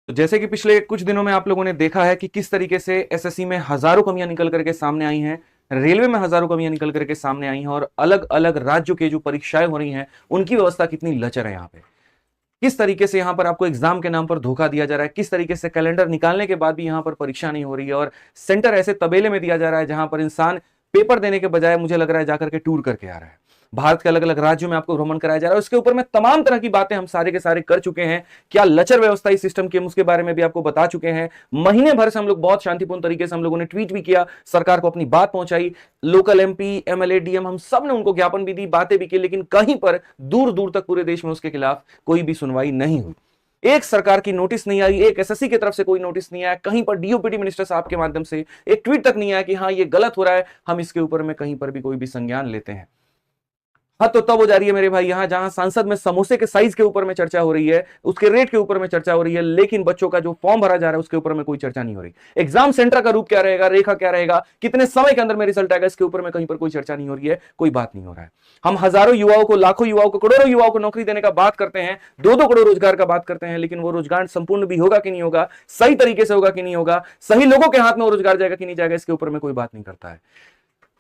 तो जैसे कि पिछले कुछ दिनों में आप लोगों ने देखा है कि किस तरीके से एसएससी में हजारों कमियां निकल करके सामने आई हैं, रेलवे में हजारों कमियां निकल करके सामने आई हैं, और अलग अलग राज्यों के जो परीक्षाएं हो रही हैं उनकी व्यवस्था कितनी लचर है यहाँ पे। किस तरीके से यहां पर आपको एग्जाम के नाम पर धोखा दिया जा रहा है, किस तरीके से कैलेंडर निकालने के बाद भी यहां पर परीक्षा नहीं हो रही है, और सेंटर ऐसे तबेले में दिया जा रहा है जहां पर इंसान पेपर देने के बजाय मुझे लग रहा है जाकर के टूर करके आ रहा है। भारत के अलग अलग राज्यों में आपको भ्रमण कराया जा रहा है। उसके ऊपर में तमाम तरह की बातें हम सारे के सारे कर चुके हैं। क्या लचर व्यवस्था इस सिस्टम की, उसके बारे में भी आपको बता चुके हैं। महीने भर से हम लोग बहुत शांतिपूर्ण तरीके से हम लोगों ने ट्वीट भी किया, सरकार को अपनी बात पहुंचाई, लोकल एमपी एमएलए डीएम हम सब ने उनको ज्ञापन भी दी, बातें भी की, लेकिन कहीं पर दूर दूर तक पूरे देश में उसके खिलाफ कोई भी सुनवाई नहीं हुई। एक सरकार की नोटिस नहीं आई, एक एसएससी की तरफ से कोई नोटिस नहीं आया, कहीं पर डीओपीटी मिनिस्टर साहब के माध्यम से एक ट्वीट तक नहीं आया कि हाँ ये गलत हो रहा है, हम इसके ऊपर में कहीं पर भी कोई भी संज्ञान लेते हैं। हद तो तब हो जा रही है मेरे भाई, यहां जहां संसद में समोसे के साइज के ऊपर में चर्चा हो रही है, उसके रेट के ऊपर में चर्चा हो रही है, लेकिन बच्चों का जो फॉर्म भरा जा रहा है उसके ऊपर में कोई चर्चा नहीं हो रही। एग्जाम सेंटर का रूप क्या रहेगा, रेखा क्या रहेगा, कितने समय के अंदर में रिजल्ट आएगा, इसके ऊपर में कहीं पर कोई चर्चा नहीं हो रही है, कोई बात नहीं हो रहा है। हम हजारों युवाओं को, लाखों युवाओं को, करोड़ों युवाओं को नौकरी देने का बात करते हैं, 2-2 करोड़ रोजगार का बात करते हैं, लेकिन वो रोजगार संपूर्ण भी होगा कि नहीं होगा, सही तरीके से होगा कि नहीं होगा, सही लोगों के हाथ में वो रोजगार जाएगा कि नहीं जाएगा, इसके ऊपर में कोई बात नहीं करता है।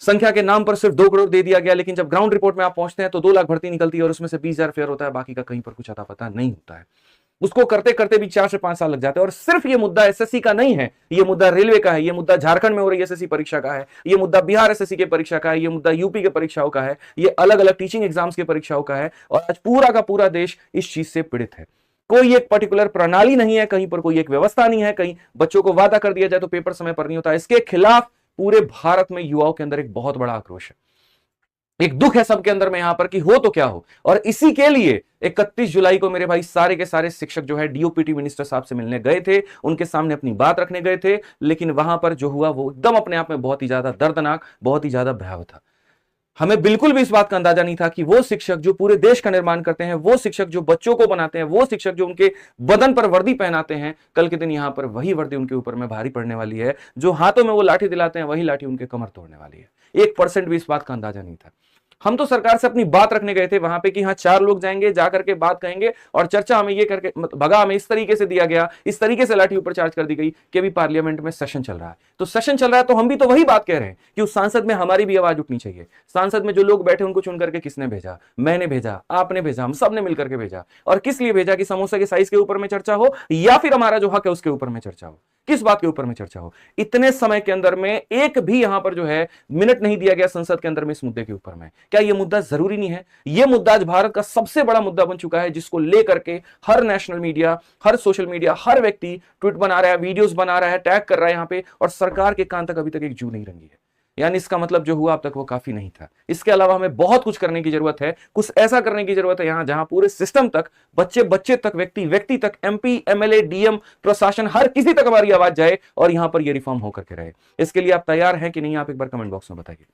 संख्या के नाम पर सिर्फ 2 करोड़ दे दिया गया, लेकिन जब ग्राउंड रिपोर्ट में आप पहुंचते हैं तो 2 लाख भर्ती निकलती है और उसमें से 20,000 फेयर होता है, बाकी का कहीं पर कुछ अता पता नहीं होता है। उसको करते करते भी 4 से 5 साल लग जाते हैं। और सिर्फ ये मुद्दा एसएससी का नहीं है, ये मुद्दा रेलवे का है, ये मुद्दा झारखंड में हो रही एसएससी परीक्षा का है, ये मुद्दा बिहार एसएससी के परीक्षा का है, ये मुद्दा यूपी के परीक्षाओं का है, ये अलग अलग टीचिंग एग्जाम्स के परीक्षाओं का है, और आज पूरा का पूरा देश इस चीज से पीड़ित है। कोई एक पर्टिकुलर प्रणाली नहीं है, कहीं पर कोई एक व्यवस्था नहीं है, कहीं बच्चों को वादा कर दिया जाए तो पेपर समय पर नहीं होता। इसके खिलाफ पूरे भारत में युवाओं के अंदर एक बहुत बड़ा आक्रोश है, एक दुख है सबके अंदर में यहां पर कि हो तो क्या हो। और इसी के लिए 31 जुलाई को मेरे भाई सारे के सारे शिक्षक जो है डीओपीटी मिनिस्टर साहब से मिलने गए थे, उनके सामने अपनी बात रखने गए थे, लेकिन वहां पर जो हुआ वो एकदम अपने आप में बहुत ही ज्यादा दर्दनाक, बहुत ही ज्यादा भयावह था। हमें बिल्कुल भी इस बात का अंदाजा नहीं था कि वो शिक्षक जो पूरे देश का निर्माण करते हैं, वो शिक्षक जो बच्चों को बनाते हैं, वो शिक्षक जो उनके बदन पर वर्दी पहनाते हैं, कल के दिन यहां पर वही वर्दी उनके ऊपर में भारी पड़ने वाली है। जो हाथों में वो लाठी दिलाते हैं, वही लाठी उनके कमर तोड़ने वाली है। 1% भी इस बात का अंदाजा नहीं था। हम तो सरकार से अपनी बात रखने गए थे वहां पे कि हाँ 4 लोग जाएंगे, जाकर के बात कहेंगे, और चर्चा हमें ये करके भगा हमें इस तरीके से दिया गया, इस तरीके से लाठी ऊपर चार्ज कर दी गई कि अभी पार्लियामेंट में सेशन चल रहा है। तो सेशन चल रहा है तो हम भी तो वही बात कह रहे हैं कि उस सांसद में हमारी भी आवाज उठनी चाहिए। सांसद में जो लोग बैठे उनको चुन करके किसने भेजा? मैंने भेजा, आपने भेजा, हम सब ने मिलकर के भेजा। और किस लिए भेजा? कि समोसा के साइज के ऊपर में चर्चा हो, या फिर हमारा जो हक है उसके ऊपर में चर्चा हो। किस बात के ऊपर में चर्चा हो? इतने समय के अंदर में एक भी यहां पर जो है मिनट नहीं दिया गया संसद के अंदर में इस मुद्दे के ऊपर में। क्या यह मुद्दा जरूरी नहीं है? यह मुद्दा आज भारत का सबसे बड़ा मुद्दा बन चुका है, जिसको लेकर के हर नेशनल मीडिया, हर सोशल मीडिया, हर व्यक्ति ट्वीट बना रहा है, वीडियोस बना रहा है, टैग कर रहा है यहां पे, और सरकार के कान तक अभी तक एक जू नहीं रंगी है। यानी इसका मतलब जो हुआ अब तक वो काफी नहीं था। इसके अलावा हमें बहुत कुछ करने की जरूरत है, कुछ ऐसा करने की जरूरत है यहां जहां पूरे सिस्टम तक, बच्चे बच्चे तक, व्यक्ति व्यक्ति तक, एमपी एमएलए डीएम प्रशासन, हर किसी तक हमारी आवाज जाए और यहां पर ये रिफॉर्म होकर के रहे। इसके लिए आप तैयार हैं कि नहीं? आप एक बार कमेंट बॉक्स में बताइए।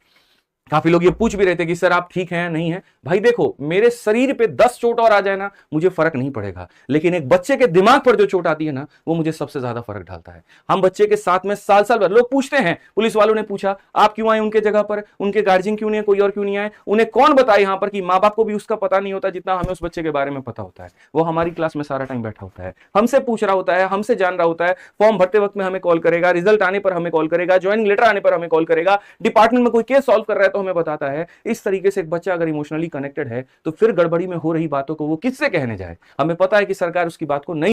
काफी लोग ये पूछ भी रहे थे कि सर आप ठीक हैं नहीं है। भाई देखो, मेरे शरीर पे 10 चोट और आ जाए ना, मुझे फर्क नहीं पड़ेगा, लेकिन एक बच्चे के दिमाग पर जो चोट आती है ना, वो मुझे सबसे ज्यादा फर्क डालता है। हम बच्चे के साथ में साल साल भर, लोग पूछते हैं, पुलिस वालों ने पूछा आप क्यों आए उनके जगह पर, उनके गार्जियन क्यों नहीं है, कोई और क्यों नहीं आए? उन्हें कौन बताए यहां पर कि माँ बाप को भी उसका पता नहीं होता जितना हमें उस बच्चे के बारे में पता होता है। वो हमारी क्लास में सारा टाइम बैठा होता है, हमसे पूछ रहा होता है, हमसे जान रहा होता है, फॉर्म भरते वक्त में हमें कॉल करेगा, रिजल्ट आने पर हमें कॉल करेगा, ज्वाइनिंग लेटर आने पर हमें कॉल करेगा, डिपार्टमेंट में कोई केस सॉल्व कर रहा है तो हमें बताता है। इस तरीके से एक बच्चा अगर इमोशनली कनेक्टेड है तो फिर गड़बड़ी में हो रही बातों को वो किससे कहने जाए? हमें पता है कि सरकार उसकी बात को नहीं